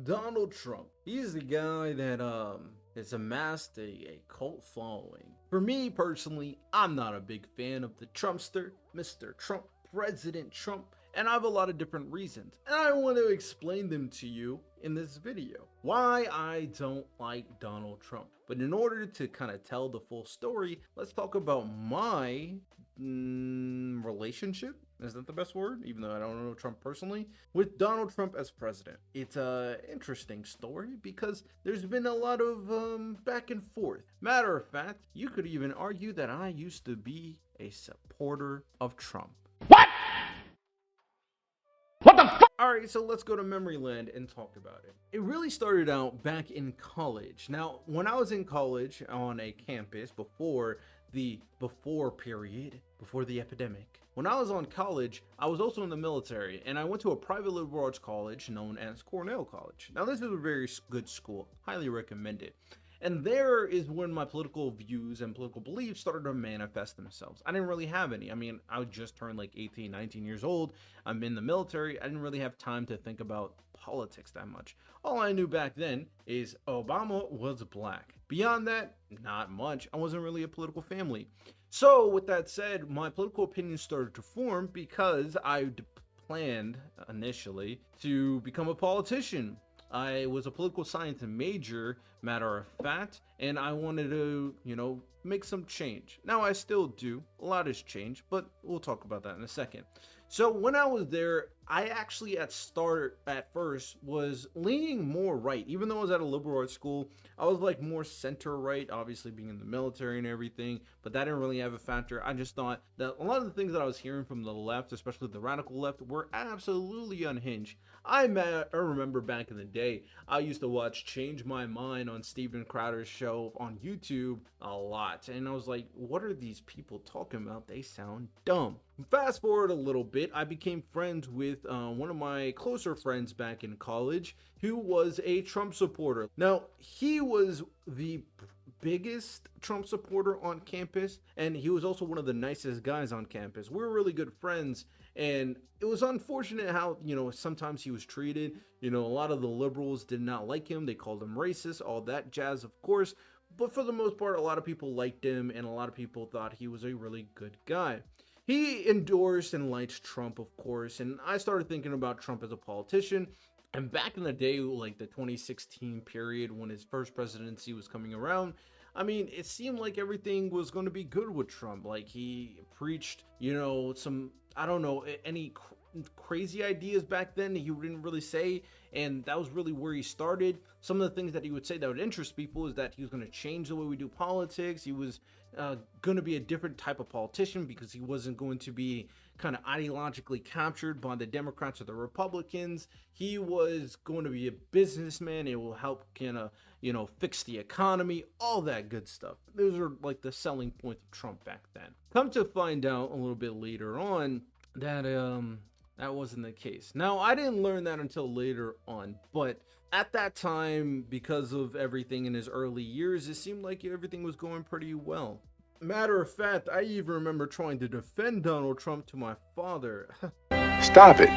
Donald Trump. He's the guy that has amassed a cult following. For me personally, I'm not a big fan of the Trumpster, Mr. Trump, President Trump, and I have a lot of different reasons. And I want to explain them to you in this video. Why I don't like Donald Trump. But in order to kind of tell the full story, let's talk about my relationship, is that the best word, even though I don't know Trump personally, with Donald Trump as president. It's a interesting story because there's been a lot of back and forth. Matter of fact, you could even argue that I used to be a supporter of Trump. Alright, so let's go to memory land and talk about it. It really started out back in college. Now, when I was in college on a campus before the before the epidemic. When I was on college, I was also in the military, and I went to a private liberal arts college known as Cornell College. Now, this is a very good school, highly recommend it. And there is when my political views and political beliefs started to manifest themselves. I didn't really have any. I mean, I just turned like 18, 19 years old. I'm in the military. I didn't really have time to think about politics that much. All I knew back then is Obama was black. Beyond that, not much. I wasn't really a political family. So with that said, my political opinions started to form because I planned initially to become a politician. I was a political science major, matter of fact, and I wanted to, make some change. Now I still do. A lot has changed, but we'll talk about that in a second. So when I was there, I actually at first was leaning more right. Even though I was at a liberal arts school, I was like more center right, obviously being in the military and everything, but that didn't really have a factor. I just thought that a lot of the things that I was hearing from the left, especially the radical left, were absolutely unhinged. I remember back in the day, I used to watch Change My Mind on Steven Crowder's show on YouTube a lot. And I was like, what are these people talking about? They sound dumb. Fast forward a little bit, I became friends with one of my closer friends back in college who was a Trump supporter. Now, he was the biggest Trump supporter on campus, and he was also one of the nicest guys on campus. We were really good friends, and it was unfortunate how, sometimes he was treated. A lot of the liberals did not like him. They called him racist, all that jazz, of course. But for the most part, a lot of people liked him, and a lot of people thought he was a really good guy. He endorsed and liked Trump, of course, and I started thinking about Trump as a politician. And back in the day, like the 2016 period when his first presidency was coming around, I mean, it seemed like everything was going to be good with Trump. Like he preached, some, I don't know, any crazy ideas back then he didn't really say, and that was really where he started. Some of the things that he would say that would interest people is that he was going to change the way we do politics. He was going to be a different type of politician because he wasn't going to be kind of ideologically captured by the Democrats or the Republicans. He was going to be a businessman. It will help kind of, fix the economy, all that good stuff. Those are like the selling points of Trump back then. Come to find out a little bit later on that that wasn't the case. Now, I didn't learn that until later on, but at that time, because of everything in his early years, it seemed like everything was going pretty well. Matter of fact, I even remember trying to defend Donald Trump to my father. Stop it.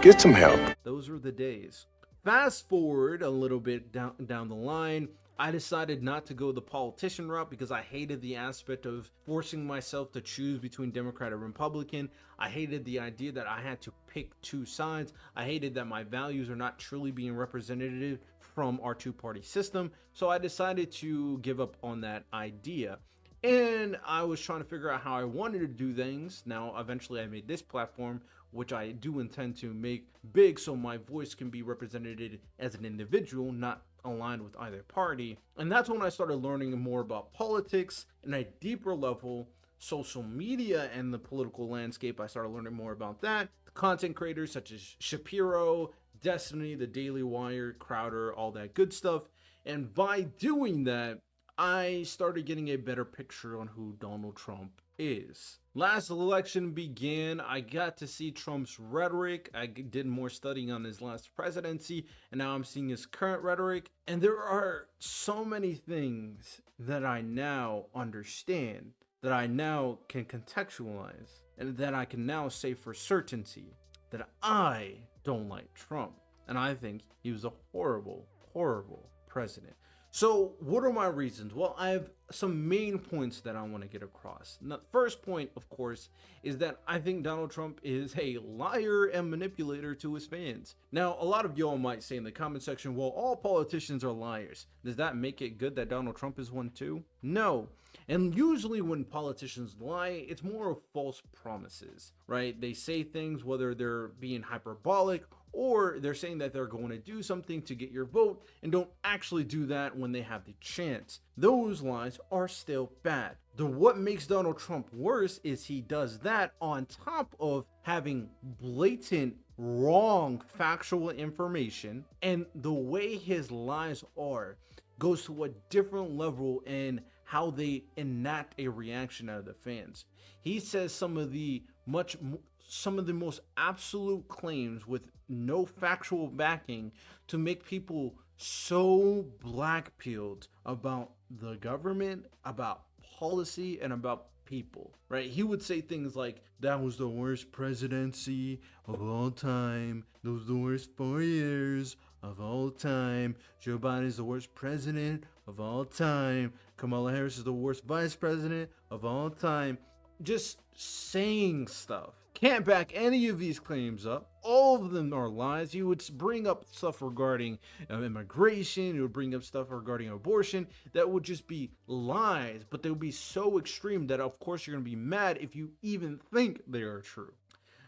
Get some help. Those were the days. Fast forward a little bit down the line, I decided not to go the politician route because I hated the aspect of forcing myself to choose between Democrat and Republican. I hated the idea that I had to pick two sides. I hated that my values are not truly being representative from our two-party system. So I decided to give up on that idea. And I was trying to figure out how I wanted to do things. Now, eventually I made this platform, which I do intend to make big so my voice can be represented as an individual, not aligned with either party. And that's when I started learning more about politics and a deeper level, social media and the political landscape. I started learning more about that. The content creators such as Shapiro, Destiny, The Daily Wire, Crowder, all that good stuff. And by doing that, I started getting a better picture on who Donald Trump is. Last election began, I got to see Trump's rhetoric. I did more studying on his last presidency, and now I'm seeing his current rhetoric. And there are so many things that I now understand, that I now can contextualize, and that I can now say for certainty that I don't like Trump. And I think he was a horrible, horrible president. So what are my reasons? Well, I have some main points that I want to get across. Now, the first point, of course, is that I think Donald Trump is a liar and manipulator to his fans. Now, a lot of y'all might say in the comment section, well, all politicians are liars. Does that make it good that Donald Trump is one too? No. And usually when politicians lie, it's more of false promises, right? They say things, whether they're being hyperbolic or they're saying that they're going to do something to get your vote and don't actually do that when they have the chance. Those lies are still bad. What makes Donald Trump worse is he does that on top of having blatant, wrong factual information, and the way his lies are goes to a different level in how they enact a reaction out of the fans. He says some of the most absolute claims with no factual backing to make people so black-pilled about the government, about policy, and about people, right? He would say things like, that was the worst presidency of all time. That was the worst 4 years of all time. Joe Biden is the worst president of all time. Kamala Harris is the worst vice president of all time. Just saying stuff. Can't back any of these claims up. All of them are lies. You would bring up stuff regarding immigration. You would bring up stuff regarding abortion. That would just be lies, but they would be so extreme that of course you're going to be mad if you even think they are true.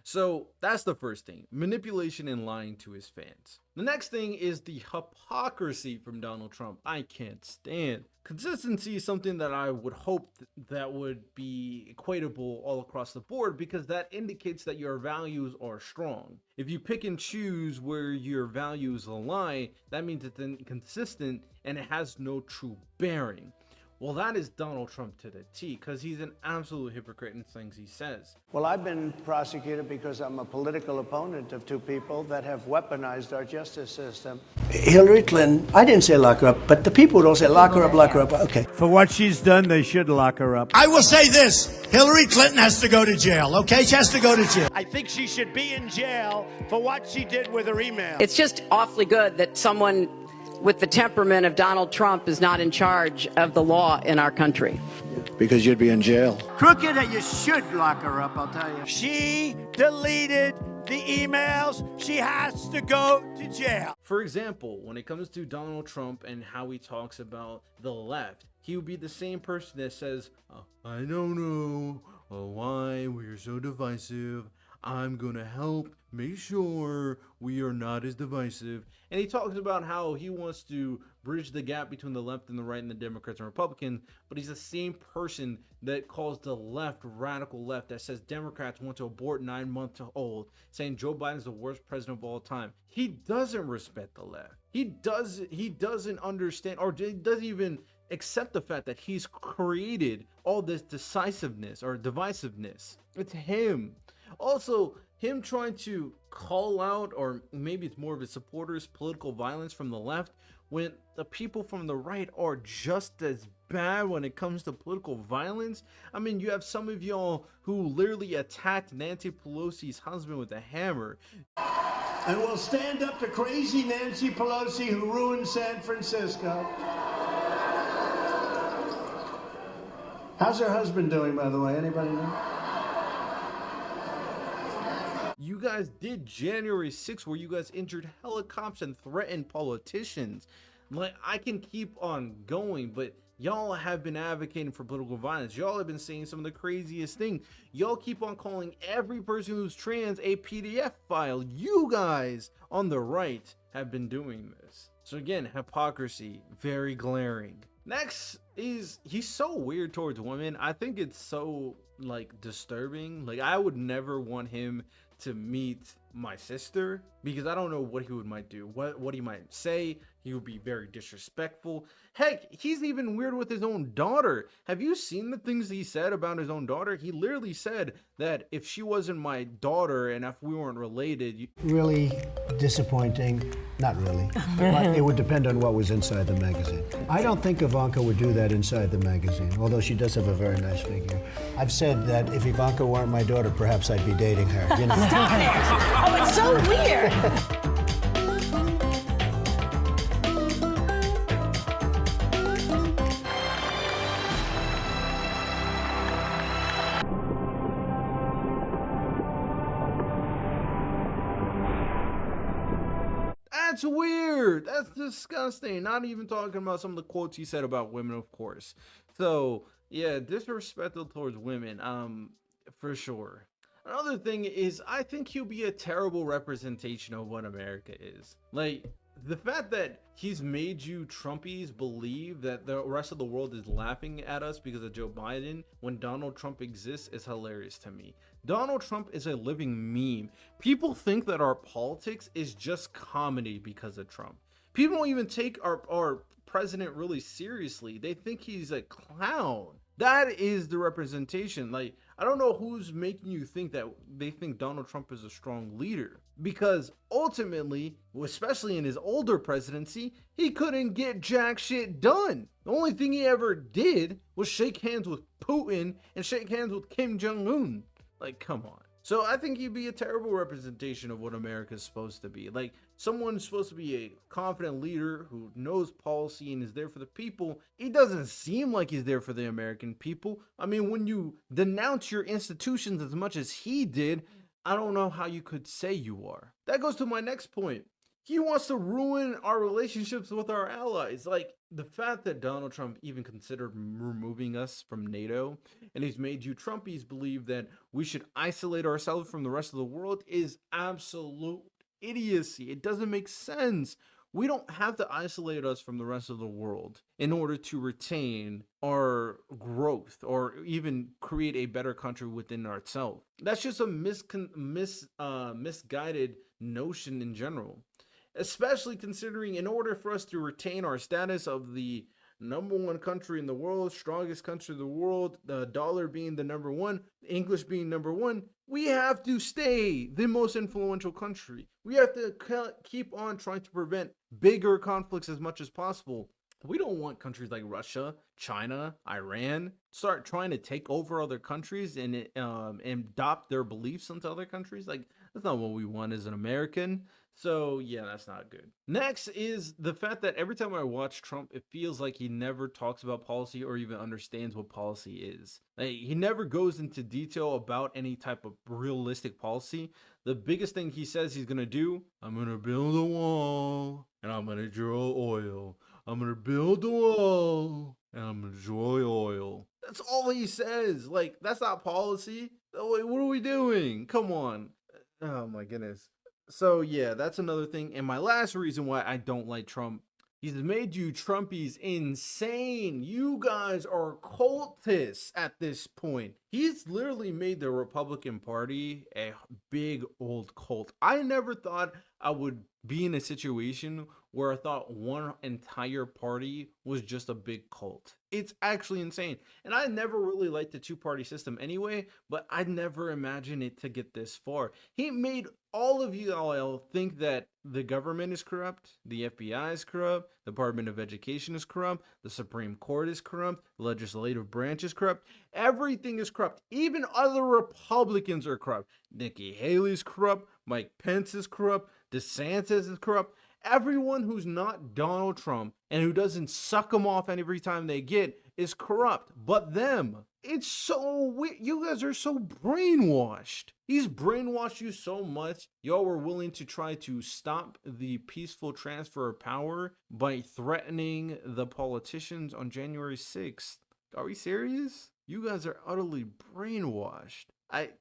So that's the first thing, manipulation and lying to his fans. The next thing is the hypocrisy from Donald Trump. I can't stand. Consistency is something that I would hope that would be equatable all across the board, because that indicates that your values are strong. If you pick and choose where your values align, that means it's inconsistent and it has no true bearing. Well, that is Donald Trump to the T, because he's an absolute hypocrite in things he says. Well, I've been prosecuted because I'm a political opponent of two people that have weaponized our justice system. Hillary Clinton, I didn't say lock her up, but the people would all say lock her up, lock her up. Okay. For what she's done, they should lock her up. I will say this, Hillary Clinton has to go to jail, okay? She has to go to jail. I think she should be in jail for what she did with her email. It's just awfully good that someone with the temperament of Donald Trump is not in charge of the law in our country. Because you'd be in jail. Crooked, you should lock her up, I'll tell you. She deleted the emails. She has to go to jail. For example, when it comes to Donald Trump and how he talks about the left, he would be the same person that says, I don't know why we're so divisive. I'm gonna help make sure we are not as divisive. And he talks about how he wants to bridge the gap between the left and the right and the Democrats and Republicans, but he's the same person that calls the left radical left, that says Democrats want to abort 9 months old, saying Joe Biden is the worst president of all time. He doesn't respect the left. He doesn't understand, or doesn't even accept the fact that he's created all this decisiveness or divisiveness. It's him. Also, him trying to call out, or maybe it's more of his supporters, political violence from the left, when the people from the right are just as bad when it comes to political violence. I mean, you have some of y'all who literally attacked Nancy Pelosi's husband with a hammer. And we'll stand up to crazy Nancy Pelosi who ruined San Francisco. How's her husband doing, by the way? Anybody know? You guys did January 6th, where you guys injured helicopters and threatened politicians. Like, I can keep on going, but y'all have been advocating for political violence. Y'all have been saying some of the craziest things. Y'all keep on calling every person who's trans a PDF file. You guys on the right have been doing this. So again, hypocrisy, very glaring. Next is, he's so weird towards women. I think it's so like disturbing. Like, I would never want him to meet my sister, because I don't know what he might do, what he might say. He would be very disrespectful. Heck, he's even weird with his own daughter. Have you seen the things he said about his own daughter? He literally said that if she wasn't my daughter and if we weren't related... Really disappointing. Not really. But it would depend on what was inside the magazine. I don't think Ivanka would do that inside the magazine, although she does have a very nice figure. I've said that if Ivanka weren't my daughter, perhaps I'd be dating her. You know? Stop it! Oh, it's so weird. weird. That's disgusting. Not even talking about some of the quotes he said about women, of course. So yeah, disrespectful towards women, for sure. Another thing is, I think he'll be a terrible representation of what America is. Like, the fact that he's made you Trumpies believe that the rest of the world is laughing at us because of Joe Biden when Donald Trump exists is hilarious to me. Donald Trump is a living meme. People think that our politics is just comedy because of Trump. People don't even take our president really seriously. They think he's a clown. That is the representation. Like, I don't know who's making you think that they think Donald Trump is a strong leader, because ultimately, especially in his older presidency, he couldn't get jack shit done. The only thing he ever did was shake hands with Putin and shake hands with Kim Jong-un. Like, come on. So I think he'd be a terrible representation of what America is supposed to be. Like, someone's supposed to be a confident leader who knows policy and is there for the people. He doesn't seem like he's there for the American people. I mean, when you denounce your institutions as much as he did, I don't know how you could say you are. That goes to my next point. He wants to ruin our relationships with our allies. Like, the fact that Donald Trump even considered removing us from NATO, and he's made you Trumpies believe that we should isolate ourselves from the rest of the world, is absolute idiocy. It doesn't make sense. We don't have to isolate us from the rest of the world in order to retain our growth or even create a better country within ourselves. That's just a misguided notion in general. Especially considering, in order for us to retain our status of the #1 country in the world, strongest country in the world, the dollar being the #1, English being #1, we have to stay the most influential country. We have to keep on trying to prevent bigger conflicts as much as possible. We don't want countries like Russia, China, Iran start trying to take over other countries and adopt their beliefs into other countries. Like, that's not what we want as an American. So yeah, that's not good. Next is the fact that every time I watch Trump, it feels like he never talks about policy or even understands what policy is. Like, he never goes into detail about any type of realistic policy. The biggest thing he says he's gonna do: I'm gonna build a wall and I'm gonna draw oil. I'm gonna build a wall and I'm gonna draw oil. That's all he says. Like, that's not policy. Like, what are we doing? Come on. Oh my goodness. So yeah, that's another thing. And my last reason why I don't like Trump, he's made you Trumpies insane. You guys are cultists at this point. He's literally made the Republican Party a big old cult. I never thought I would be in a situation where I thought one entire party was just a big cult. It's actually insane. And I never really liked the two-party system anyway, but I never imagined it to get this far. He made all of you all think that the government is corrupt, the FBI is corrupt, the Department of Education is corrupt, the Supreme Court is corrupt, the legislative branch is corrupt. Everything is corrupt. Even other Republicans are corrupt. Nikki Haley's corrupt, Mike Pence is corrupt, DeSantis is corrupt. Everyone who's not Donald Trump and who doesn't suck them off every time they get is corrupt, but them. It's so weird. You guys are so brainwashed. He's brainwashed you so much, y'all were willing to try to stop the peaceful transfer of power by threatening the politicians on January 6th. Are we serious? You guys are utterly brainwashed.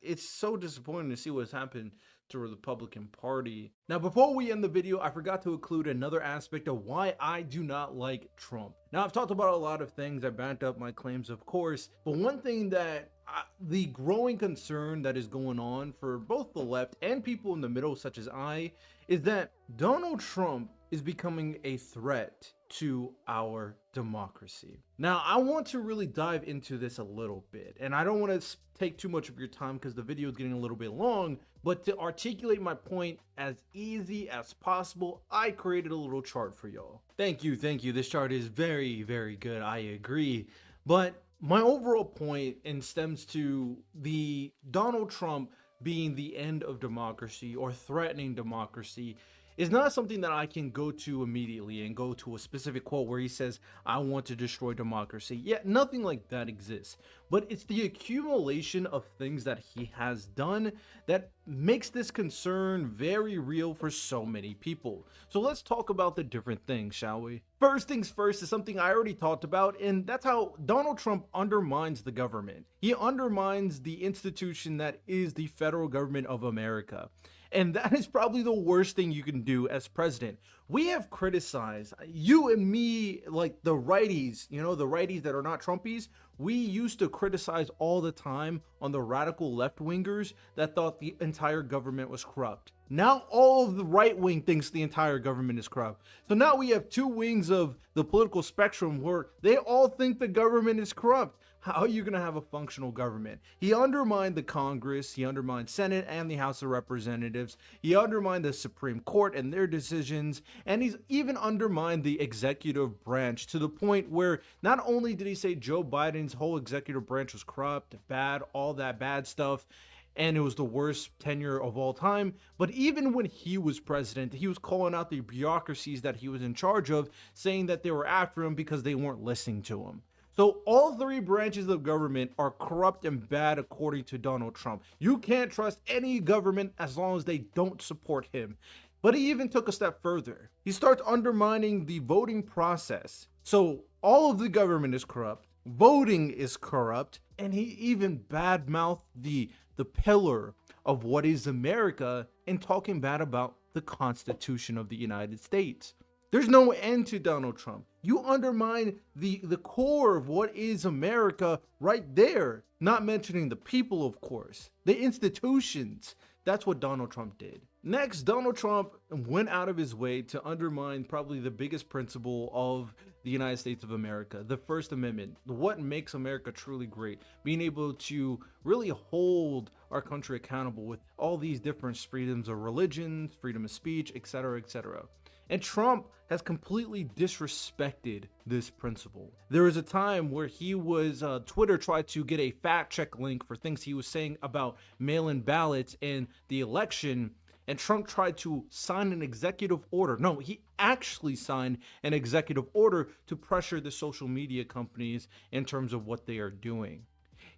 It's so disappointing to see what's happened to the Republican Party. Now, before we end the video, I forgot to include another aspect of why I do not like Trump. Now, I've talked about a lot of things. I backed up my claims, of course, but one thing that the growing concern that is going on for both the left and people in the middle, such as I, is that Donald Trump is becoming a threat to our democracy. Now, I want to really dive into this a little bit, and I don't want to take too much of your time because the video is getting a little bit long, but to articulate my point as easy as possible, I created a little chart for y'all. Thank you. This chart is very, very good. I agree. But my overall point stems to the Donald Trump being the end of democracy or threatening democracy is not something that I can go to immediately and go to a specific quote where he says, I want to destroy democracy. Yeah, nothing like that exists. But it's the accumulation of things that he has done that makes this concern very real for so many people. So let's talk about the different things, shall we? First things first is something I already talked about, and that's how Donald Trump undermines the government. He undermines the institution that is the federal government of America. And that is probably the worst thing you can do as president. We have criticized, you and me, like the righties, the righties that are not Trumpies, we used to criticize all the time on the radical left-wingers that thought the entire government was corrupt. Now all of the right wing thinks the entire government is corrupt. So now we have two wings of the political spectrum where they all think the government is corrupt. How are you going to have a functional government? He undermined the Congress, he undermined Senate and the House of Representatives, he undermined the Supreme Court and their decisions, and he's even undermined the executive branch to the point where not only did he say Joe Biden's whole executive branch was corrupt, bad, all that bad stuff, and it was the worst tenure of all time, but even when he was president, he was calling out the bureaucracies that he was in charge of, saying that they were after him because they weren't listening to him. So all three branches of government are corrupt and bad according to Donald Trump. You can't trust any government as long as they don't support him. But he even took a step further. He starts undermining the voting process. So all of the government is corrupt, voting is corrupt, and he even badmouthed the pillar of what is America in talking bad about the Constitution of the United States. There's no end to Donald Trump. You undermine the core of what is America right there. Not mentioning the people, of course. The institutions. That's what Donald Trump did. Next, Donald Trump went out of his way to undermine probably the biggest principle of the United States of America, the First Amendment, what makes America truly great, being able to really hold our country accountable with all these different freedoms of religion, freedom of speech, etc., etc. And Trump has completely disrespected this principle. There was a time where Twitter tried to get a fact check link for things he was saying about mail-in ballots and the election, and Trump tried to sign an executive order. No, he actually signed an executive order to pressure the social media companies in terms of what they are doing.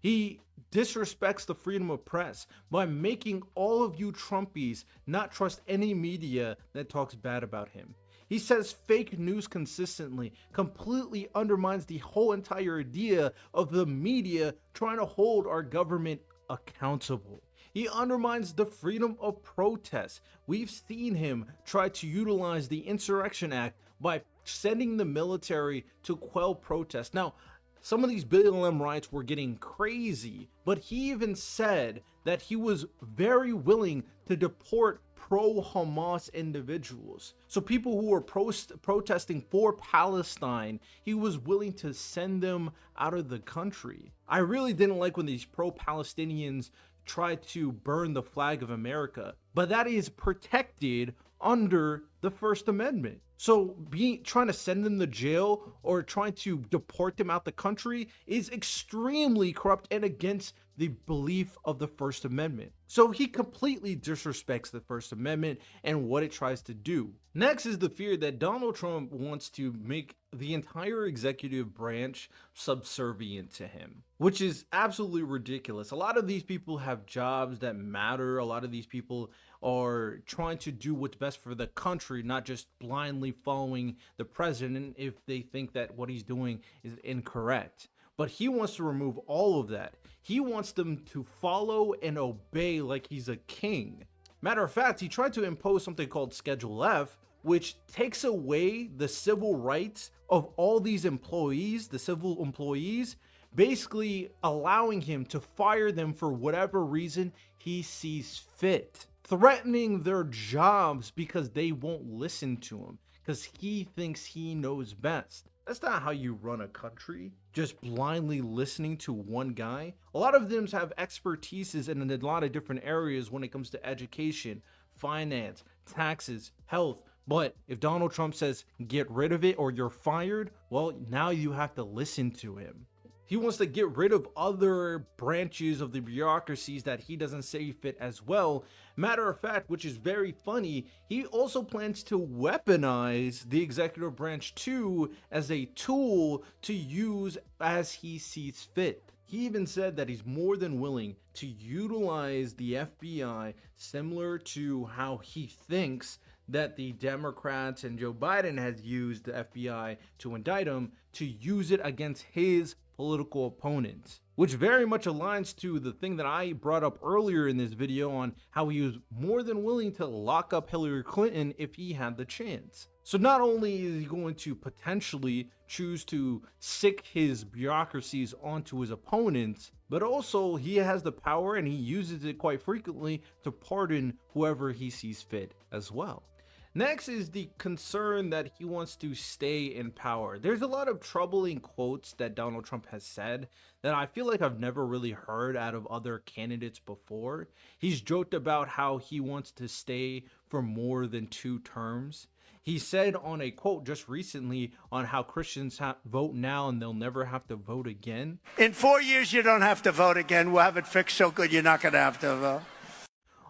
He disrespects the freedom of press by making all of you Trumpies not trust any media that talks bad about him. He says fake news consistently, completely undermines the whole entire idea of the media trying to hold our government accountable. He undermines the freedom of protest. We've seen him try to utilize the Insurrection Act by sending the military to quell protests. Now, some of these BLM riots were getting crazy, but he even said that he was very willing to deport pro-Hamas individuals. So people who were protesting for Palestine, he was willing to send them out of the country. I really didn't like when these pro-Palestinians tried to burn the flag of America, but that is protected under the First Amendment. So trying to send them to jail or trying to deport them out the country is extremely corrupt and against the belief of the First Amendment. So he completely disrespects the First Amendment and what it tries to do. Next is the fear that Donald Trump wants to make the entire executive branch subservient to him, which is absolutely ridiculous. A lot of these people have jobs that matter. A lot of these people are trying to do what's best for the country, not just blindly following the president if they think that what he's doing is incorrect. But he wants to remove all of that. He wants them to follow and obey like he's a king. Matter of fact, he tried to impose something called Schedule F, which takes away the civil rights of all these employees, the civil employees, basically allowing him to fire them for whatever reason he sees fit, threatening their jobs because they won't listen to him, because he thinks he knows best. That's not how you run a country, just blindly listening to one guy. A lot of them have expertises in a lot of different areas when it comes to education, finance, taxes, health. But if Donald Trump says, get rid of it or you're fired, well, now you have to listen to him. He wants to get rid of other branches of the bureaucracies that he doesn't see fit as well. Matter of fact, which is very funny, he also plans to weaponize the executive branch too as a tool to use as he sees fit. He even said that he's more than willing to utilize the FBI similar to how he thinks that the Democrats and Joe Biden has used the FBI to indict him, to use it against his political opponents, which very much aligns to the thing that I brought up earlier in this video on how he was more than willing to lock up Hillary Clinton if he had the chance. So not only is he going to potentially choose to sick his bureaucracies onto his opponents, but also he has the power, and he uses it quite frequently, to pardon whoever he sees fit as well. Next is the concern that he wants to stay in power. There's a lot of troubling quotes that Donald Trump has said that I feel like I've never really heard out of other candidates before. He's joked about how he wants to stay for more than 2 terms. He said on a quote just recently on how Christians vote now and they'll never have to vote again. In 4 years, you don't have to vote again. We'll have it fixed so good you're not going to have to vote.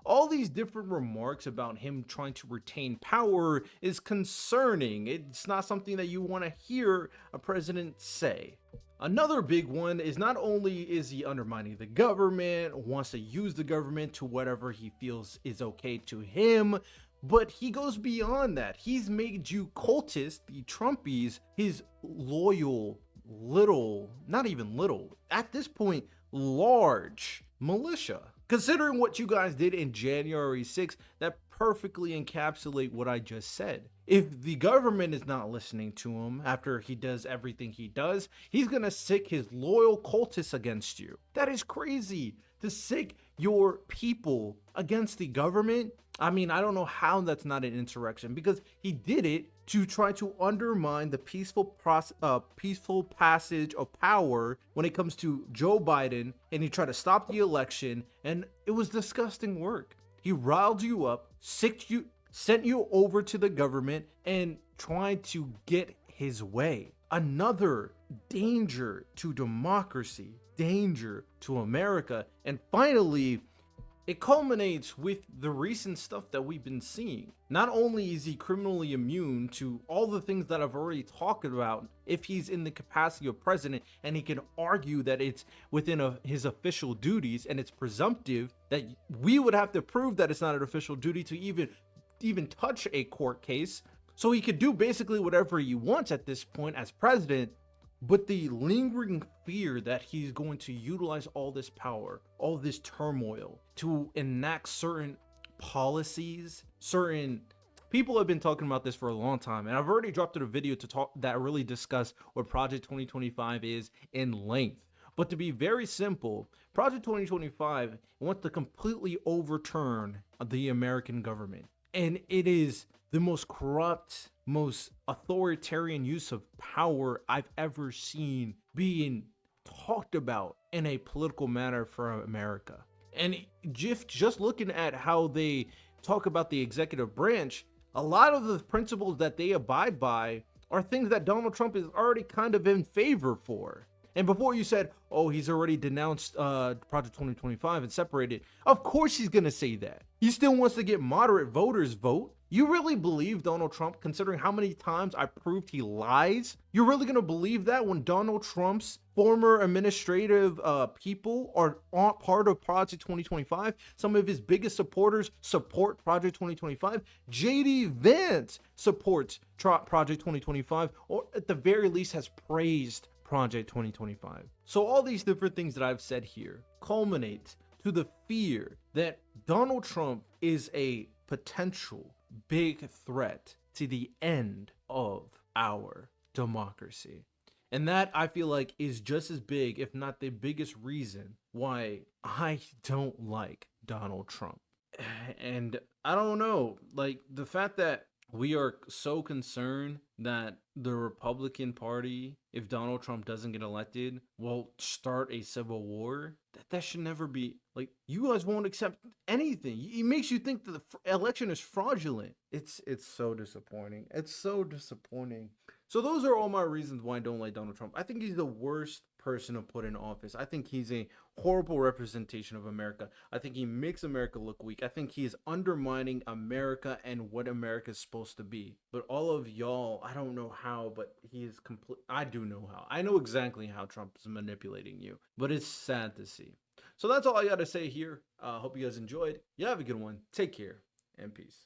All these different remarks about him trying to retain power is concerning. It's not something that you want to hear a president say. Another big one is not only is he undermining the government, wants to use the government to whatever he feels is okay to him, but he goes beyond that. He's made you cultists, the Trumpies, his loyal, little, not even little, at this point, large militia. Considering what you guys did in January 6th, that perfectly encapsulate what I just said. If the government is not listening to him after he does everything he does, he's gonna sick his loyal cultists against you. That is crazy. To sick your people against the government, I mean, I don't know how that's not an insurrection, because he did it to try to undermine the peaceful passage of power when it comes to Joe Biden, and he tried to stop the election, and it was disgusting work. He riled you up, sent you over to the government, and tried to get his way. Another danger to democracy, danger to America, and finally, it culminates with the recent stuff that we've been seeing. Not only is he criminally immune to all the things that I've already talked about if he's in the capacity of president, and he can argue that it's within his official duties, and it's presumptive that we would have to prove that it's not an official duty to even touch a court case. So he could do basically whatever he wants at this point as president. But the lingering fear that he's going to utilize all this power, all this turmoil to enact certain policies, certain people have been talking about this for a long time. And I've already dropped a video to talk that really discuss what Project 2025 is in length. But to be very simple, Project 2025 wants to completely overturn the American government. And it is the most corrupt, most authoritarian use of power I've ever seen being talked about in a political manner for America. And just looking at how they talk about the executive branch, a lot of the principles that they abide by are things that Donald Trump is already kind of in favor for. And before you said, oh, he's already denounced Project 2025 and separated, of course he's going to say that. He still wants to get moderate voters vote. You really believe Donald Trump, considering how many times I proved he lies? You're really going to believe that when Donald Trump's former administrative people are part of Project 2025? Some of his biggest supporters support Project 2025. JD Vance supports Project 2025, or at the very least has praised Project 2025. So all these different things that I've said here culminate to the fear that Donald Trump is a potential big threat to the end of our democracy. And that, I feel like, is just as big, if not the biggest reason why I don't like Donald Trump. And I don't know, like the fact that we are so concerned that the Republican Party, if Donald Trump doesn't get elected, will start a civil war. That should never be. Like, you guys won't accept anything. It makes you think that the election is fraudulent. It's so disappointing. It's so disappointing. So those are all my reasons why I don't like Donald Trump. I think he's the worst person to put in office. I think he's a horrible representation of America. I think he makes America look weak. I think he is undermining America and what America is supposed to be. But all of y'all, I don't know how, but he is complete. I do know how. I know exactly how Trump is manipulating you, but it's sad to see. So that's all I got to say here. Hope you guys enjoyed. You have a good one. Take care and peace.